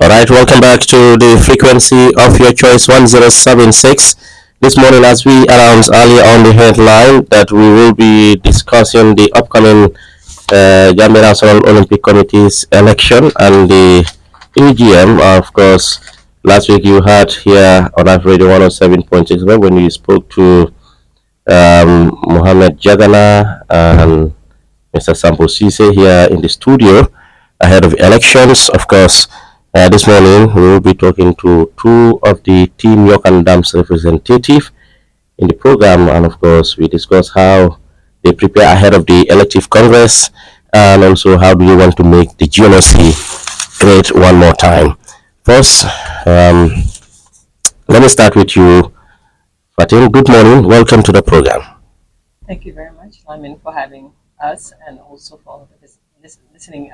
All right, welcome back to the frequency of your choice 1076. This morning, as we announced earlier on the headline, that we will be discussing the upcoming Gambia National Olympic Committee's election and the EGM. Of course, last week you had here on Live Radio 107.6 when you spoke to Mohammed Jagana and Mr. Sampo Sise here in the studio ahead of elections. Of course, this morning we will be talking to two of the Team Yoka and Ndam's representative in the program, and of course we discuss how they prepare ahead of the elective congress, and also how do you want to make the GNOC great one more time. First, let me start with you, Fatim. Good morning. Welcome to the program. Thank you very much, Lamin, for having us, and also for all the listening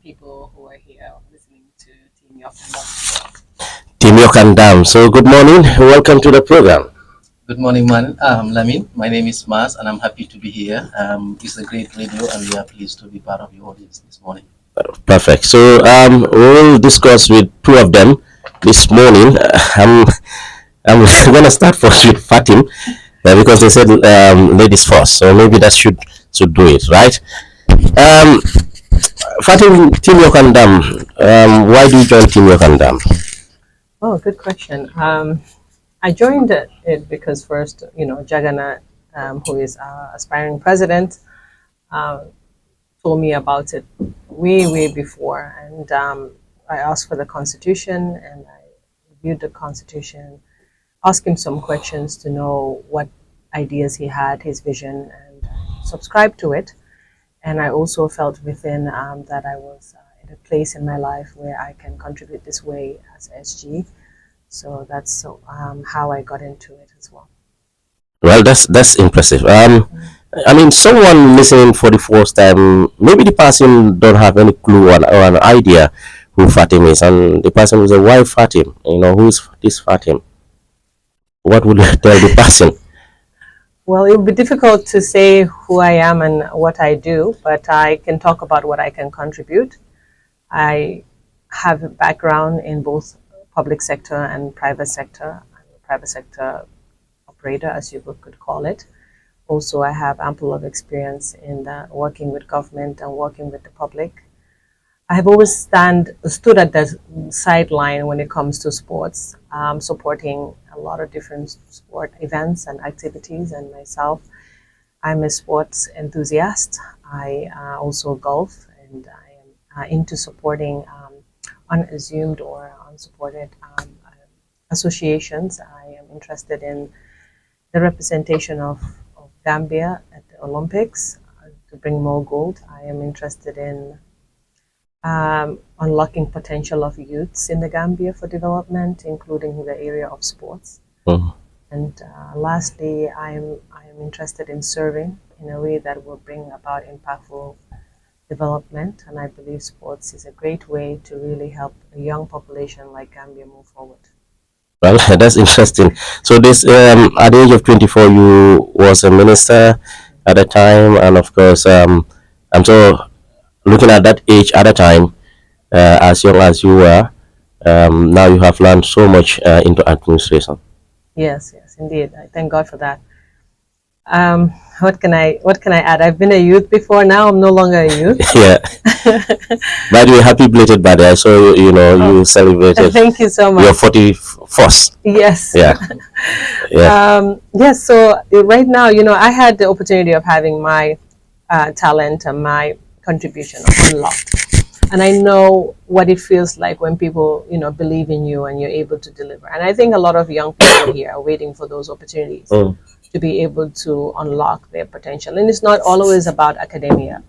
people who are here listening to Team Yoka and Ndam. Team Yoka and Ndam. So good morning. Welcome to the program. Good morning, Lamin. My name is Mas, and I'm happy to be here. It's a great radio, and we are pleased to be part of your audience this morning. Perfect. So we'll discuss with two of them this morning. I'm going to start first with Fatim because they said ladies first, so maybe that should do it, right? Fatim, Team Yoka and Ndam. Why do you join Team Yoka and Ndam? Oh, good question. I joined it because first, Jagana, who is our aspiring president, told me about it way before, and I asked for the constitution, and I reviewed the constitution, asked him some questions to know what ideas he had, his vision, and subscribed to it. And I also felt within that I was in a place in my life where I can contribute this way as SG. So that's how I got into it as well. Well, that's impressive. I mean, someone listening for the first time, maybe the person don't have any clue or an idea who Fatim is, and the person will say, "Why Fatim? Who is this Fatim?" What would you tell the person? Well, it would be difficult to say who I am and what I do, but I can talk about what I can contribute. I have a background in both public sector and private sector. I'm a private sector operator, as you could call it. Also, I have ample of experience in working with government and working with the public. I have always stood at the sideline when it comes to sports, supporting a lot of different sport events and activities. And myself, I'm a sports enthusiast. I also golf, and I am into supporting unassumed or unsupported associations. I am interested in the representation of Gambia at the Olympics to bring more gold. I am interested in unlocking potential of youths in the Gambia for development, including the area of sports. And lastly, I am interested in serving in a way that will bring about impactful development, and I believe sports is a great way to really help a young population like Gambia move forward. Well, that's interesting. So this, at the age of 24, you was a minister at the time, and of course, I'm so looking at that age at the time, as young as you were, now you have learned so much into administration. Yes, indeed. I thank God for that. What can I add? I've been a youth before. Now I'm no longer a youth. Yeah. By the way, happy belated birthday. I saw you celebrated. Thank you so much. Your 41st. Yes. Yeah. Yeah. Yes. So right now, I had the opportunity of having my talent and my contribution unlocked. And I know what it feels like when people, believe in you and you're able to deliver. And I think a lot of young people here are waiting for those opportunities to be able to unlock their potential. And it's not always about academia.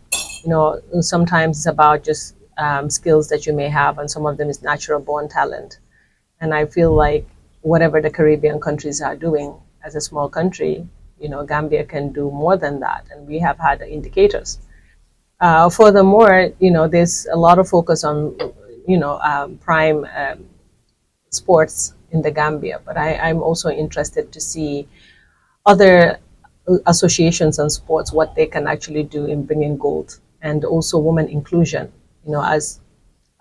Sometimes it's about just skills that you may have, and some of them is natural born talent. And I feel like whatever the Caribbean countries are doing as a small country, Gambia can do more than that. And we have had indicators. Furthermore, there's a lot of focus on, prime sports in the Gambia, but I'm also interested to see other associations and sports, what they can actually do in bringing gold, and also women inclusion. As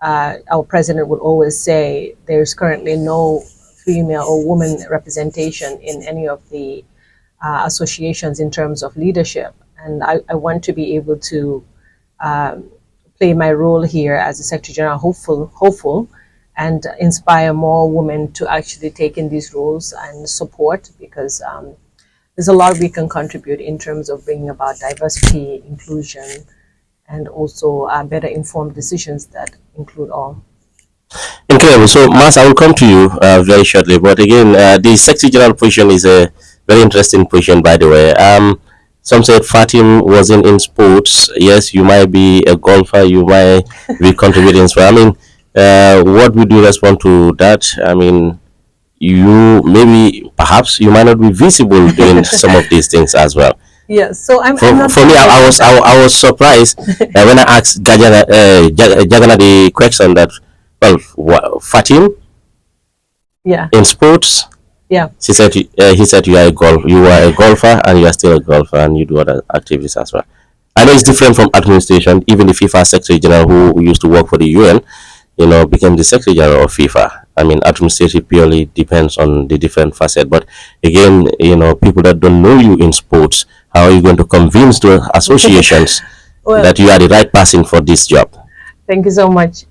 our president would always say there's currently no female or woman representation in any of the associations in terms of leadership. And I want to be able to play my role here as a Secretary General hopeful and inspire more women to actually take in these roles and support, because there's a lot we can contribute in terms of bringing about diversity, inclusion, and also better informed decisions that include all. Incredible. So, Mas, I will come to you very shortly. But again, the Secretary General position is a very interesting position, by the way. Some said Fatim wasn't in sports. Yes, you might be a golfer, you might be contributing. So, I mean, what would you respond to that? I mean, you maybe perhaps you might not be visible doing some of these things as well. Yes, so For, I'm not for me, I was surprised when I asked Jagana the question that, well, Fatim yeah, in sports, yeah. he said you are a golfer and you are still a golfer and you do other activities as well. I know it's different from administration. Even the FIFA Secretary General who used to work for the UN, became the Secretary General of FIFA. I mean, administrative purely depends on the different facet. But again, people that don't know you in sports, how are you going to convince the associations Well, that you are the right person for this job? thank you so much.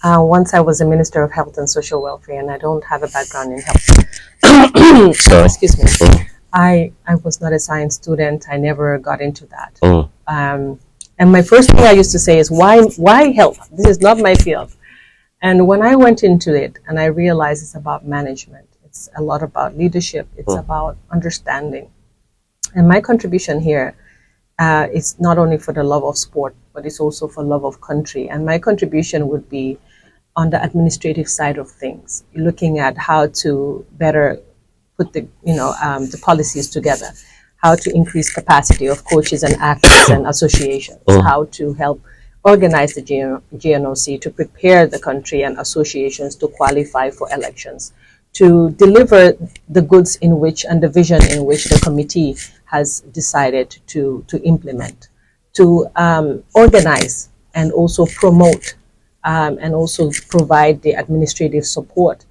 Once I was a Minister of Health and Social Welfare, and I don't have a background in health. Sorry. Excuse me. Mm, I was not a science student. I never got into that. mm, And my first thing I used to say is, why health? This is not my field. And when I went into it and I realized it's about management, it's a lot about leadership, it's about understanding. And my contribution here is not only for the love of sport, but it's also for love of country. And my contribution would be on the administrative side of things, looking at how to better put the policies together, how to increase capacity of coaches and athletes and associations, how to help organize the GNOC to prepare the country and associations to qualify for elections, to deliver the goods in which and the vision in which the committee has decided to implement, to organize and also promote and also provide the administrative support,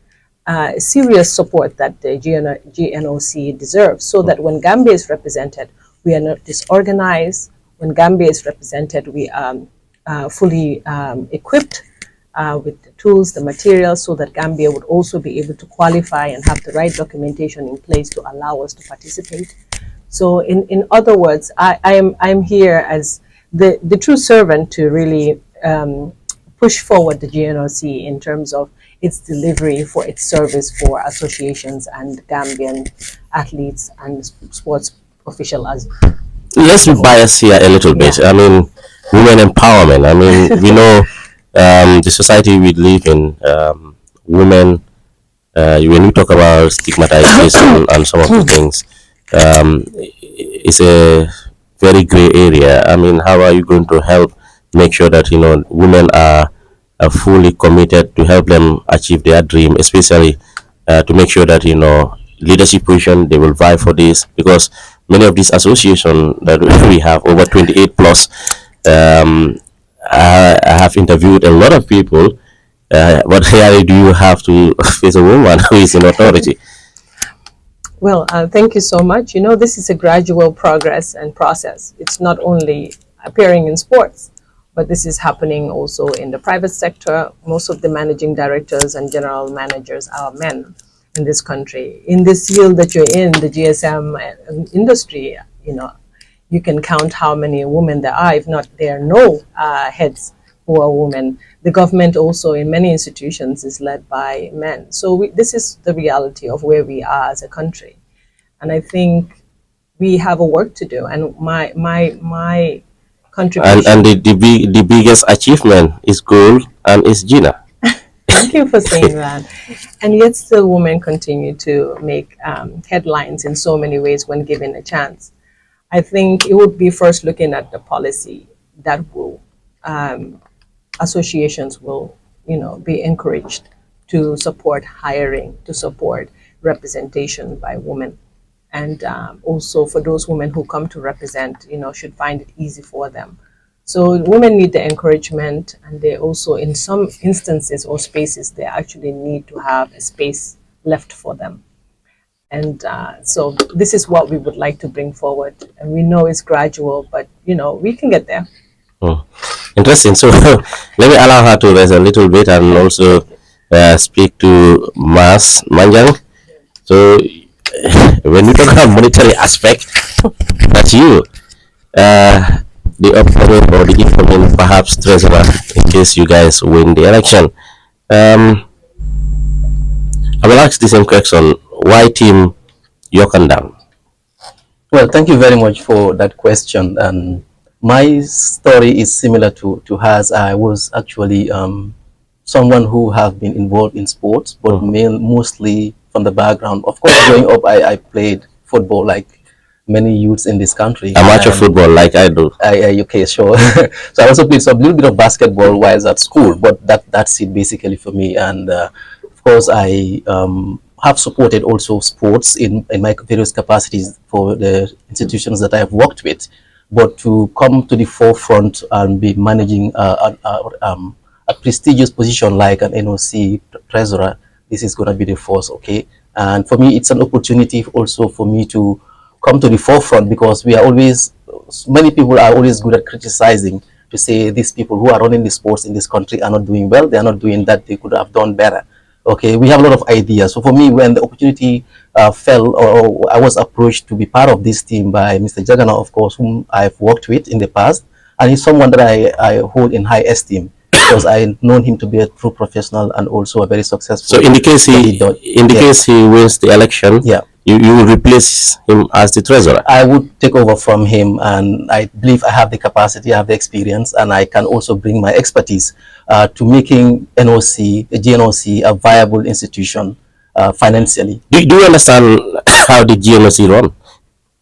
serious support that the GNOC deserves, so that when Gambia is represented, we are not disorganized. When Gambia is represented, we are fully equipped with the tools, the materials, so that Gambia would also be able to qualify and have the right documentation in place to allow us to participate. So in other words, I'm here as the true servant to really push forward the GNOC in terms of its delivery for its service for associations and Gambian athletes and sports officials. Let's be biased here a little bit. Yeah. I mean, women empowerment. I mean, we know the society we live in, women, when we talk about stigmatization and some of the things, it's a very gray area. I mean, how are you going to help make sure that women are fully committed to help them achieve their dream, especially to make sure that leadership position they will vie for this, because many of these associations that we have over 28 plus, I have interviewed a lot of people, but here do you have to face a woman who is in authority? Well, thank you so much. This is a gradual progress and process. It's not only appearing in sports, but this is happening also in the private sector. Most of the managing directors and general managers are men in this country. In this field that you're in, the GSM industry, you can count how many women there are. If not, there are no heads who are women. The government also in many institutions is led by men. So this is the reality of where we are as a country. And I think we have a work to do. And my contribution. And the biggest achievement is gold and is Gina. Thank you for saying that. And yet still women continue to make headlines in so many ways when given a chance. I think it would be first looking at the policy that will associations will be encouraged to support hiring, to support representation by women, and also for those women who come to represent, should find it easy for them. So women need the encouragement, and they also, in some instances or spaces, they actually need to have a space left for them. And so this is what we would like to bring forward. And we know it's gradual, but we can get there. Oh, interesting. So let me allow her to rest a little bit and also speak to Manjang. So when we talk about monetary aspect, that's you. The upcoming or the incoming perhaps treasurer in case you guys win the election. I will ask the same question. Why team Yoka Ndam? Well, thank you very much for that question. And my story is similar to hers. I was actually someone who have been involved in sports, but mostly from the background. Of course, growing up, I played football like many youths in this country. Amateur football, like I do. Okay, sure. So I also played some little bit of basketball while at school, but that's it basically for me. And of course, I have supported also sports in my various capacities for the institutions that I have worked with. But to come to the forefront and be managing a prestigious position like an NOC treasurer, this is going to be the first, okay? And for me, it's an opportunity also for me to come to the forefront, because we are always, many people are always good at criticizing, to say these people who are running the sports in this country are not doing well, they are not doing that, they could have done better. Okay, we have a lot of ideas. So for me, when the opportunity fell, or I was approached to be part of this team by Mr. Jagana, of course, whom I've worked with in the past, and he's someone that I hold in high esteem, because I known him to be a true professional and also a very successful. So in the case case he wins the election, yeah, you will replace him as the treasurer. I would take over from him, and I believe I have the capacity, I have the experience, and I can also bring my expertise to making GNOC a viable institution financially. Do you understand how the GNOC run?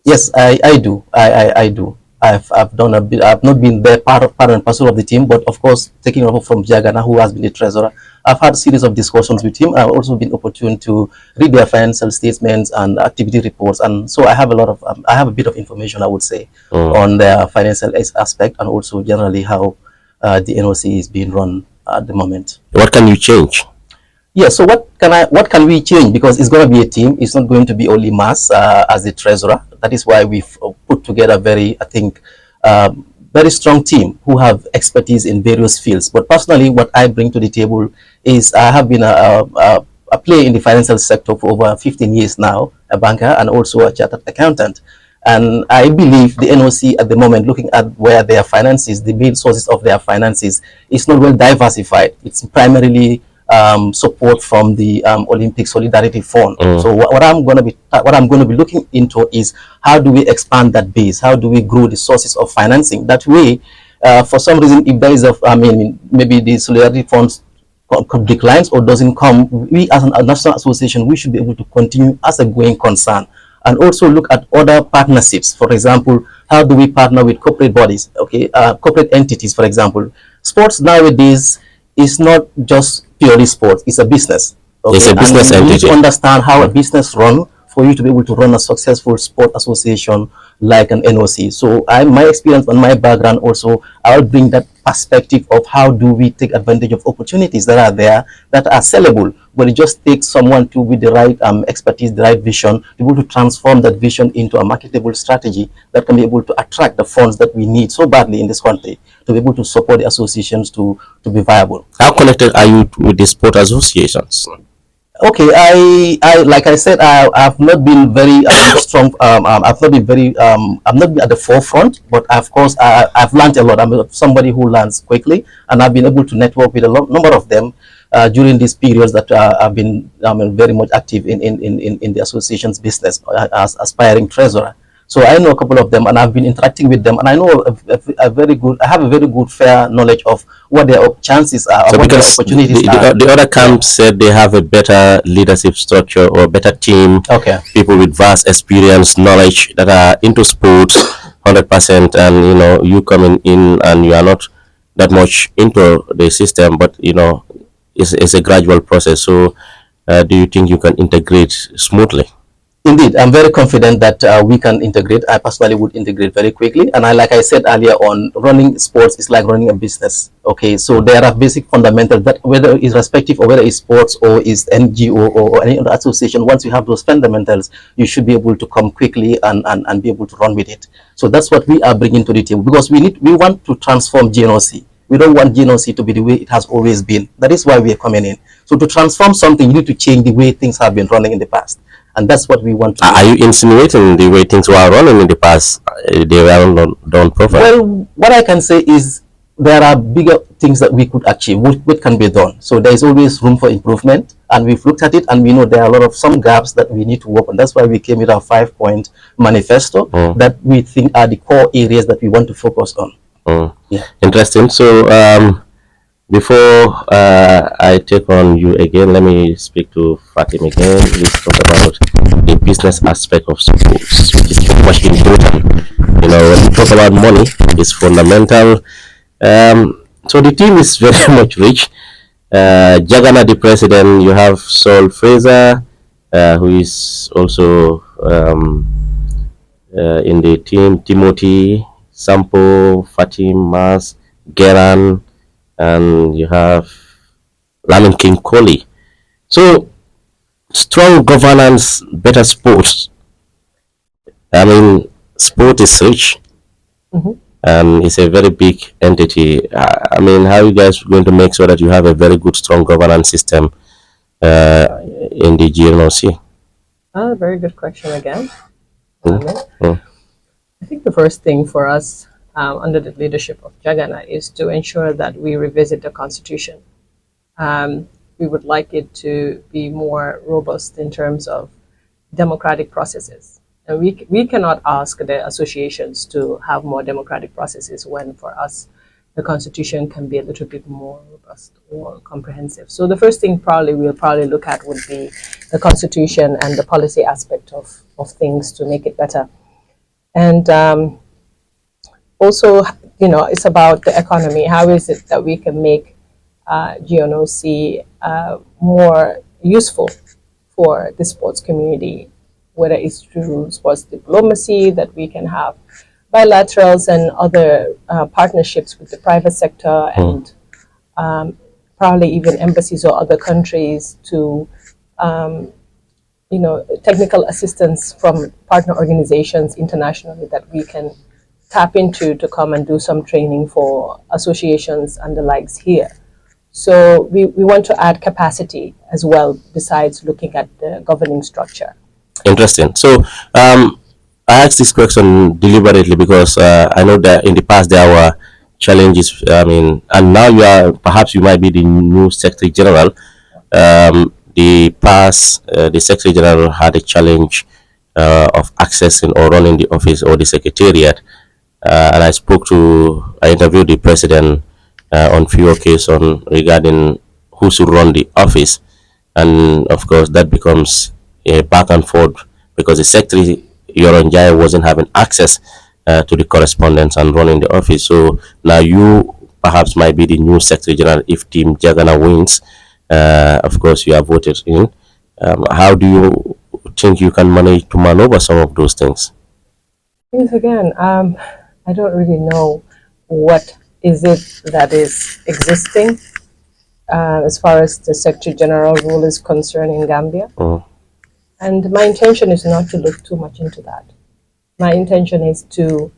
Yes, I do. I do. I've done a bit. I've not been there part and parcel of the team, but of course, taking over from Jagana, who has been the treasurer, I've had a series of discussions with him. I've also been opportune to read their financial statements and activity reports, and so I have a lot of, I have a bit of information, I would say, on their financial aspect, and also generally how the NOC is being run at the moment. What can you change? Yeah, so what can we change? Because it's going to be a team. It's not going to be only Mas as the treasurer. That is why we've put together very strong team who have expertise in various fields. But personally, what I bring to the table is I have been a player in the financial sector for over 15 years now, a banker and also a chartered accountant. And I believe the NOC at the moment, looking at where their finances, the main sources of their finances, is not well diversified. It's primarily support from the Olympic Solidarity Fund. So what I'm going to be looking into is how do we expand that base? How do we grow the sources of financing? That way, for some reason, if there is maybe the Solidarity Funds declines or doesn't come, we as a national association, we should be able to continue as a going concern, and also look at other partnerships. For example, how do we partner with corporate bodies? Okay, corporate entities, for example. Sports nowadays is not just purely sports, it's a business. Okay? It's a business entity. You need to understand how a business runs for you to be able to run a successful sport association like an NOC. So my experience and my background also, I'll bring that perspective of how do we take advantage of opportunities that are there that are sellable, but it just takes someone to with the right expertise, the right vision, to be able to transform that vision into a marketable strategy that can be able to attract the funds that we need so badly in this country to be able to support the associations to be viable. How connected are you with the sport associations? Okay, I like I said, I've not been very strong. I've not been very. I've not been at the forefront, but of course, I've learned a lot. I'm somebody who learns quickly, and I've been able to network with a number of them during these periods that I've been very much active in the association's business as aspiring treasurer. So I know a couple of them, and I've been interacting with them, and I know I have a very good, fair knowledge of what their chances are, so what their opportunities are. The other camps said they have a better leadership structure or better team. Okay. People with vast experience, knowledge that are into sports 100%, and you coming in and you are not that much into the system, but it's a gradual process. So do you think you can integrate smoothly? Indeed, I'm very confident that we can integrate. I personally would integrate very quickly. And like I said earlier on, running sports is like running a business. Okay, so there are basic fundamentals that whether it's respective of whether it's sports or is NGO or any other association, once you have those fundamentals, you should be able to come quickly and be able to run with it. So that's what we are bringing to the table, because we want to transform GNOC. We don't want GNOC to be the way it has always been. That is why we are coming in. So to transform something, you need to change the way things have been running in the past. And that's what we want to do. Are you insinuating the way things were running in the past, they were not done properly? Well, what I can say is there are bigger things that we could achieve, what can be done. So there is always room for improvement, and we've looked at it, and we know there are a lot of some gaps that we need to work on. That's why we came with our 5-point manifesto that we think are the core areas that we want to focus on. Yeah. Interesting. So before I take on you again, let me speak to Fatim again. Let's talk about the business aspect of sports, which is much important. You know, when we talk about money, it's fundamental. So the team is very much rich. Jagana, the president, you have Saul Fraser, who is also in the team, Timothy, Sampo, Fatim, Mas, Geran, and you have Lamin King Kohli. So strong governance, better sports. I mean, sport is rich, and it's a very big entity. I mean, how are you guys going to make sure that you have a very good, strong governance system in the GNOC? Very good question again. I think the first thing for us under the leadership of Jagana is to ensure that we revisit the Constitution. We would like it to be more robust in terms of democratic processes. And we cannot ask the associations to have more democratic processes when, for us, the Constitution can be a little bit more robust or comprehensive. So the first thing we'll probably look at would be the Constitution and the policy aspect of things to make it better. And also, you know, it's about the economy. How is it that we can make GNOC more useful for the sports community, whether it's through sports diplomacy, that we can have bilaterals and other partnerships with the private sector and probably even embassies or other countries to you know, technical assistance from partner organizations internationally that we can tap into to come and do some training for associations and the likes here. So we want to add capacity as well, besides looking at the governing structure. Interesting. So I asked this question deliberately because I know that in the past there were challenges. I mean, and now perhaps you might be the new Secretary General. The Secretary General had a challenge of accessing or running the office or the secretariat, and I interviewed the president on few occasions regarding who should run the office, and of course that becomes a back and forth because the Secretary Yoronjai wasn't having access to the correspondence and running the office. So now you perhaps might be the new Secretary General if Team Jagana wins. Of course, you are voted in. How do you think you can manage to maneuver some of those things? Yes, again, I don't really know what is it that is existing as far as the Secretary General rule is concerned in Gambia. And my intention is not to look too much into that. My intention is to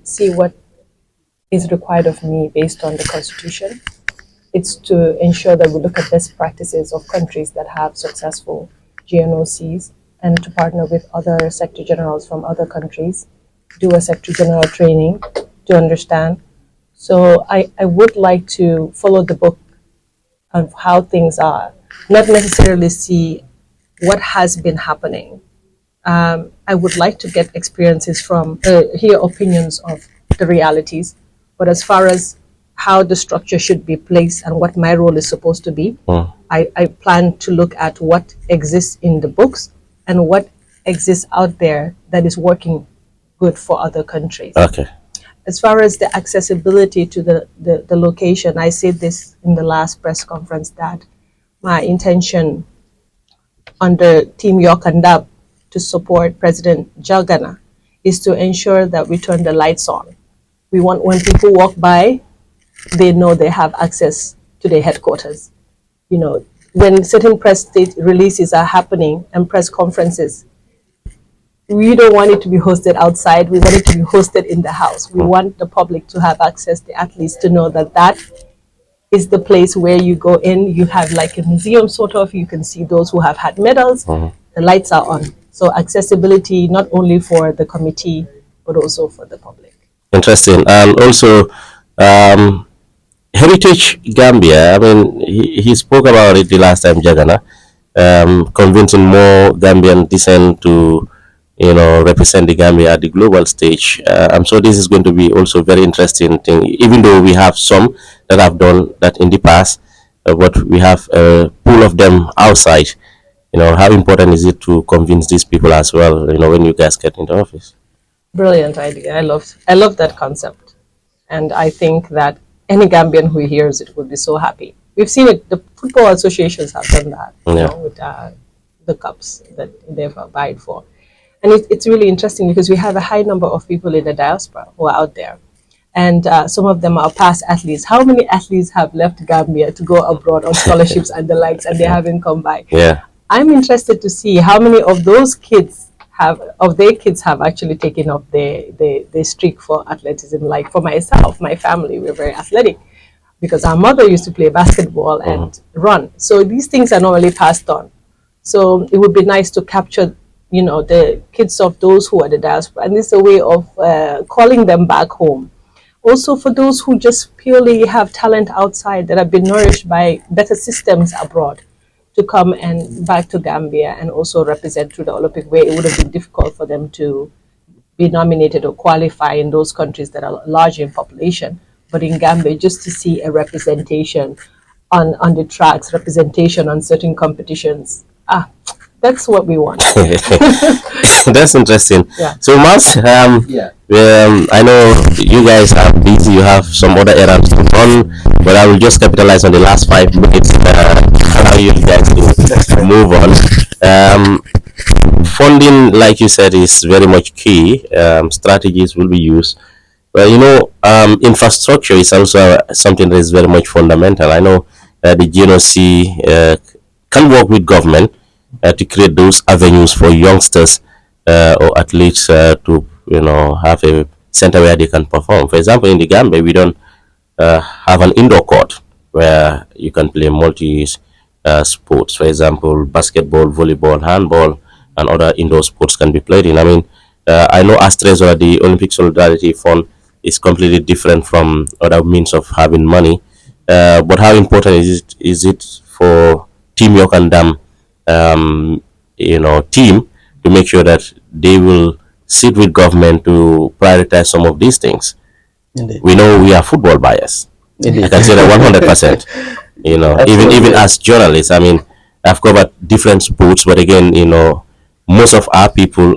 see what is required of me based on the Constitution. It's to ensure that we look at best practices of countries that have successful GNOCs and to partner with other Secretary Generals from other countries, do a Secretary General training to understand. So I would like to follow the book of how things are, not necessarily see what has been happening. I would like to get experiences from, hear opinions of the realities, but as far as how the structure should be placed and what my role is supposed to be, I plan to look at what exists in the books and what exists out there that is working good for other countries. Okay. As far as the accessibility to the location, I said this in the last press conference that my intention under Team Yoka and Ndam to support President Jagana is to ensure that we turn the lights on. We want when people walk by, they know they have access to their headquarters. You know, when certain press state releases are happening and press conferences, we don't want it to be hosted outside. We want it to be hosted in the house. We want the public to have access, the athletes to know that that is the place where you go in. You have like a museum sort of. You can see those who have had medals. The lights are on. So accessibility not only for the committee, but also for the public. Interesting. And also, Heritage Gambia, I mean, he spoke about it the last time, Jagana, convincing more Gambian descent to, represent the Gambia at the global stage. I'm sure this is going to be also very interesting thing, even though we have some that have done that in the past, but we have a pool of them outside. How important is it to convince these people as well, when you guys get into office? Brilliant idea. I love that concept. And I think that any Gambian who hears it will be so happy. We've seen it, the football associations have done that, with the cups that they've applied for. And it's really interesting because we have a high number of people in the diaspora who are out there. And some of them are past athletes. How many athletes have left Gambia to go abroad on scholarships and the likes, and they haven't come back? Yeah. I'm interested to see how many of those kids have actually taken up the streak for athleticism. Like for myself, my family, we're very athletic because our mother used to play basketball and run. So these things are not really passed on. So it would be nice to capture, the kids of those who are the diaspora, and it's a way of calling them back home. Also for those who just purely have talent outside that have been nourished by better systems abroad, to come and back to Gambia and also represent through the Olympic way. It would have been difficult for them to be nominated or qualify in those countries that are large in population. But in Gambia, just to see a representation on the tracks, representation on certain competitions, that's what we want. That's interesting. Yeah. So, Mas, I know you guys are busy. You have some other errands to run, but I will just capitalize on the last 5 minutes. How you guys can move on. Funding, like you said, is very much key. Strategies will be used. Well, infrastructure is also something that is very much fundamental. I know the GNOC can work with government to create those avenues for youngsters or athletes to have a center where they can perform. For example, in the Gambia, we don't have an indoor court where you can play multi sports. For example, basketball, volleyball, handball, and other indoor sports can be played in. I mean, I know Astres or the Olympic Solidarity Fund is completely different from other means of having money. But how important is it for Team Yoka and Ndam, team to make sure that they will sit with government to prioritize some of these things? Indeed. We know we are football biased. Indeed. I can say that 100%. Even as journalists, I mean, I've covered different sports, but again, most of our people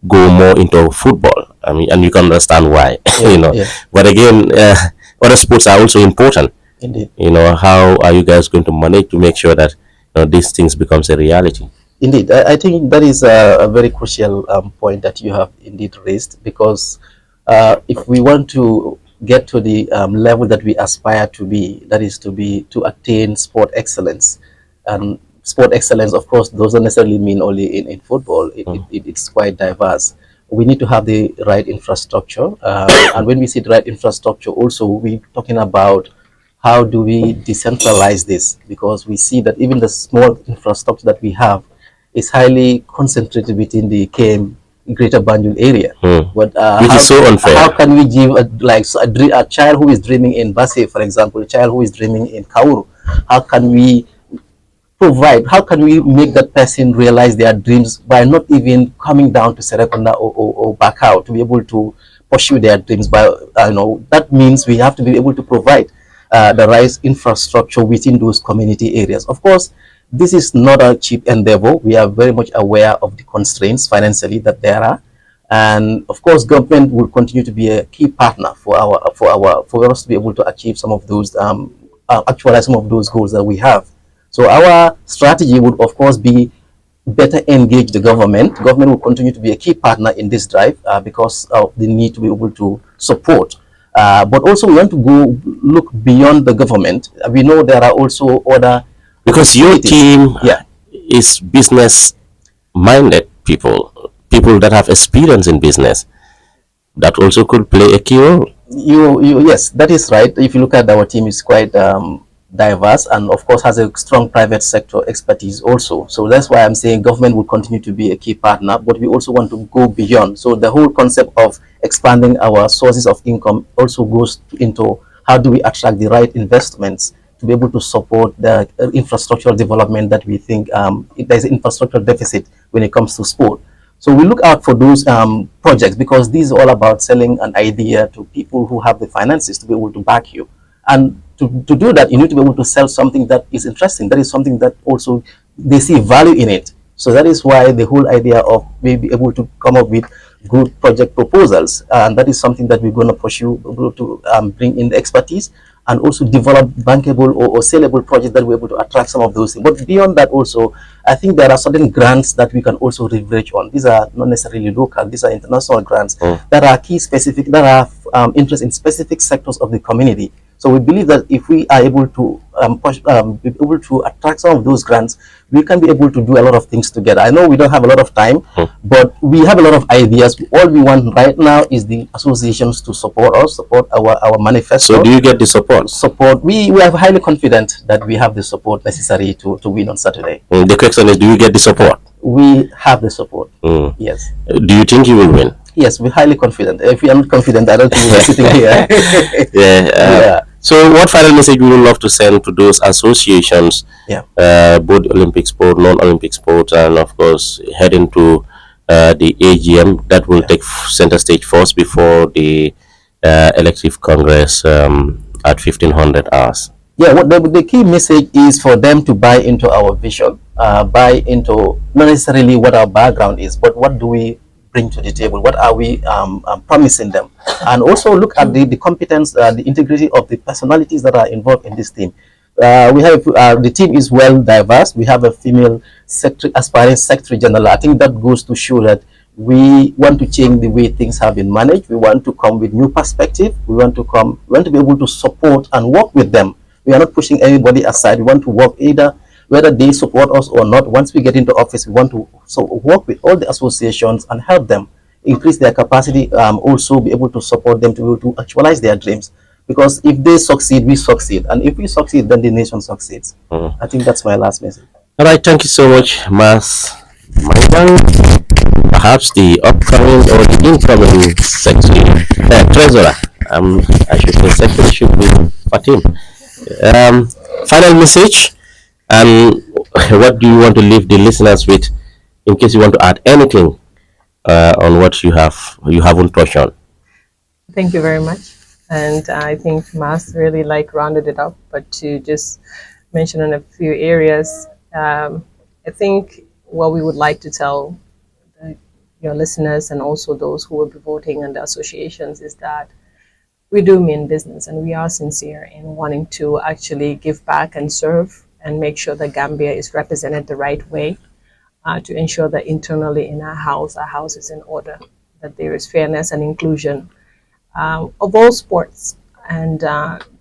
go more into football. I mean, and you can understand why. Yeah. But again, other sports are also important. Indeed. How are you guys going to manage to make sure that these things becomes a reality? Indeed, I think that is a very crucial point that you have indeed raised, because if we want to get to the level that we aspire to be, that is to attain sport excellence. And sport excellence, of course, doesn't necessarily mean only in football. It's quite diverse. We need to have the right infrastructure. And when we see the right infrastructure, also, we're talking about how do we decentralize this, because we see that even the small infrastructure that we have is highly concentrated within the KM Greater Banjul area. But which is so unfair. How can we give a child who is dreaming in Basse, for example, a child who is dreaming in Kauru, how can we make that person realize their dreams by not even coming down to Serekunda or back out to be able to pursue their dreams? That means we have to be able to provide the right infrastructure within those community areas. Of course, this is not a cheap endeavor. We are very much aware of the constraints financially that there are, and of course, government will continue to be a key partner for us to be able to achieve some of those, actualize some of those goals that we have. So our strategy would, of course, be better engage the government. Government will continue to be a key partner in this drive because of the need to be able to support. But also we want to go look beyond the government. We know there are also other, because your team yeah, is business minded people that have experience in business, that also could play a key role. Yes, that is right. If you look at our team, is quite diverse, and of course has a strong private sector expertise also. So that's why I'm saying government will continue to be a key partner, but we also want to go beyond. So the whole concept of expanding our sources of income also goes into how do we attract the right investments to be able to support the infrastructural development that we think there's an infrastructural deficit when it comes to sport. So we look out for those projects, because this is all about selling an idea to people who have the finances to be able to back you. And to do that, you need to be able to sell something that is interesting. That is something that also they see value in it. So that is why the whole idea of maybe able to come up with good project proposals, and that is something that we're going to pursue, able to bring in the expertise and also develop bankable or sellable projects that we're able to attract some of those things. But beyond that also, I think there are certain grants that we can also leverage on. These are not necessarily local, these are international grants that are key specific, that are interest in specific sectors of the community. So we believe that if we are able to be able to attract some of those grants, we can be able to do a lot of things together. I know we don't have a lot of time, but we have a lot of ideas. All we want right now is the associations to support us, support our manifesto. So do you get the support? We are highly confident that we have the support necessary to win on Saturday. The question is, do you get the support? We have the support. Yes. Do you think you will win? Yes, we're highly confident. If we are not confident, I don't think we're sitting here. Yeah. So what final message we would love to send to those associations, both Olympic sport, non-Olympic sport, and of course heading to the AGM that will take center stage first before the elective congress at 1500 hours? Yeah, what the key message is for them to buy into our vision, buy into not necessarily what our background is, but what do we bring to the table, what are we promising them, and also look at the competence, the integrity of the personalities that are involved in this team. We have the team is well diverse. We have a female secretary, aspiring secretary general. I think that goes to show that we want to change the way things have been managed. We want to come with new perspective. We want to be able to support and work with them. We are not pushing anybody aside. We want to work either whether they support us or not. Once we get into office, we want to work with all the associations and help them increase their capacity, also be able to support them to be able to actualize their dreams. Because if they succeed, we succeed. And if we succeed, then the nation succeeds. I think that's my last message. All right, thank you so much, Mas Manjang. Perhaps the upcoming or the incoming secretary, treasurer, I should say secretary should be Fatim. Final message, and what do you want to leave the listeners with, in case you want to add anything on what you haven't touched on? Thank you very much. And I think Mas really rounded it up, but to just mention on a few areas, I think what we would like to tell your listeners and also those who will be voting and the associations is that we do mean business, and we are sincere in wanting to actually give back and serve and make sure that Gambia is represented the right way, to ensure that internally in our house is in order, that there is fairness and inclusion of all sports, and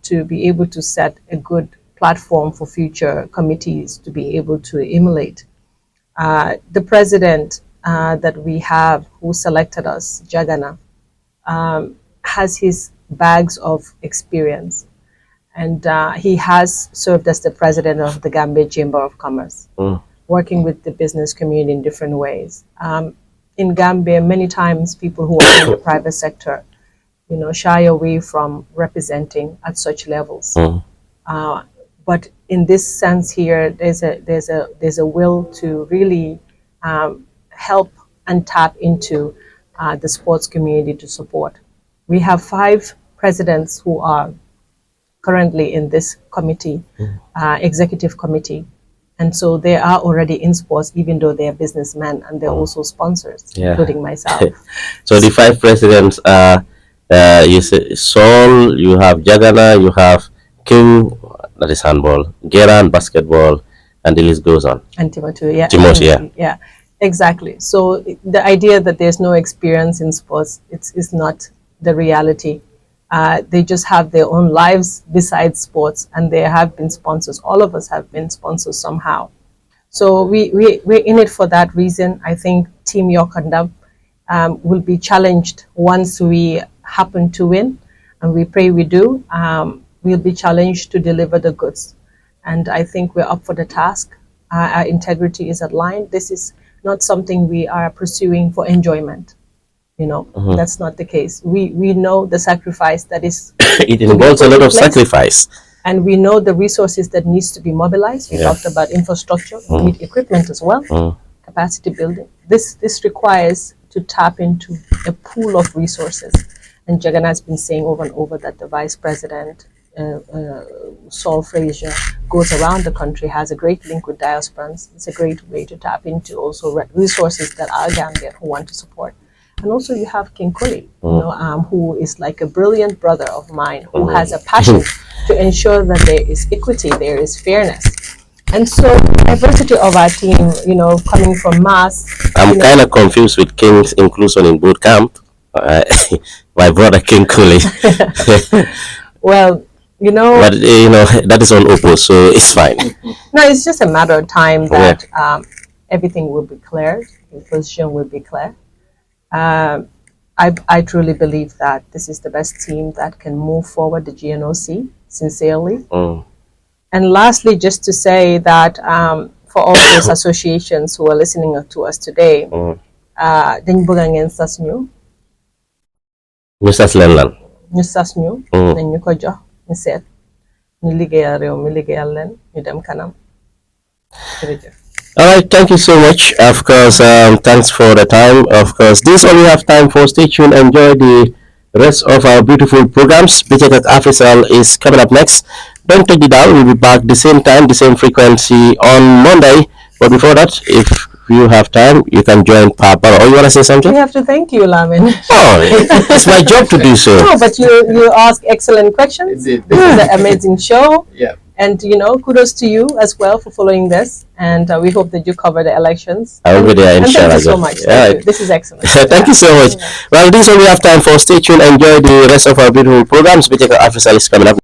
to be able to set a good platform for future committees to be able to emulate. The president that we have who selected us, Jagana, has his bags of experience, and he has served as the president of the Gambia Chamber of Commerce, working with the business community in different ways. In Gambia, many times people who are in the private sector, shy away from representing at such levels. But in this sense here, there's a will to really help and tap into the sports community to support. We have 5 presidents who are currently in this committee, executive committee. And so they are already in sports, even though they are businessmen, and they're also sponsors, including myself. So the 5 presidents are, you say Sol, you have Jagana, you have King, that is handball, Geran, basketball, and the list goes on. And Timothy, yeah. Timothy, yeah. Yeah, exactly. So the idea that there's no experience in sports, it's not the reality. They just have their own lives besides sports, and they have been sponsors. All of us have been sponsors somehow. So we're in it for that reason. I think Team Yoka will be challenged once we happen to win, and we pray we do. We'll be challenged to deliver the goods. And I think we're up for the task. Our integrity is at line. This is not something we are pursuing for enjoyment. That's not the case. We know the sacrifice that is. It involves a lot of sacrifice. And we know the resources that needs to be mobilized. We talked about infrastructure, we need equipment as well, capacity building. This requires to tap into a pool of resources. And Jagan has been saying over and over that the Vice President, Saul Frazier, goes around the country, has a great link with diasporans. It's a great way to tap into also resources that are Gambian who want to support. And also you have King Kuli, who is like a brilliant brother of mine who has a passion to ensure that there is equity, there is fairness. And so diversity of our team, coming from mass. I'm kind of confused with King's inclusion in boot camp. My brother King Kuli. Well, but that is on Oppo, so it's fine. No, it's just a matter of time that everything will be cleared, the position will be clear. I truly believe that this is the best team that can move forward the GNOC, sincerely. And lastly, just to say that for all those associations who are listening to us today, dañ bëgg ngeen sas ñu. Ñu sas leen lan. Ñu sas ñu. Dañ ñu ko jox ñu seet ñu liggéeyal réew mi liggéeyal leen ñu dem kanam. Jërëjëf. All right, thank you so much. Of course, thanks for the time. Of course, this is all we have time for. Stay tuned. Enjoy the rest of our beautiful programs. Badjie Official is coming up next. Don't take the dial. We'll be back the same time, the same frequency on Monday. But before that, if you have time, you can join Papa. Or you want to say something? We have to thank you, Lamin. Oh, it's my job to do so. No, but you ask excellent questions. This is an amazing show. Yeah. And, kudos to you as well for following this. And we hope that you cover the elections. I will be there, inshallah. Thank you so much. Thank you. This is excellent. Thank you so much. Well, this is all we have time for. Stay tuned. Enjoy the rest of our beautiful programs. Badjie Official is coming up.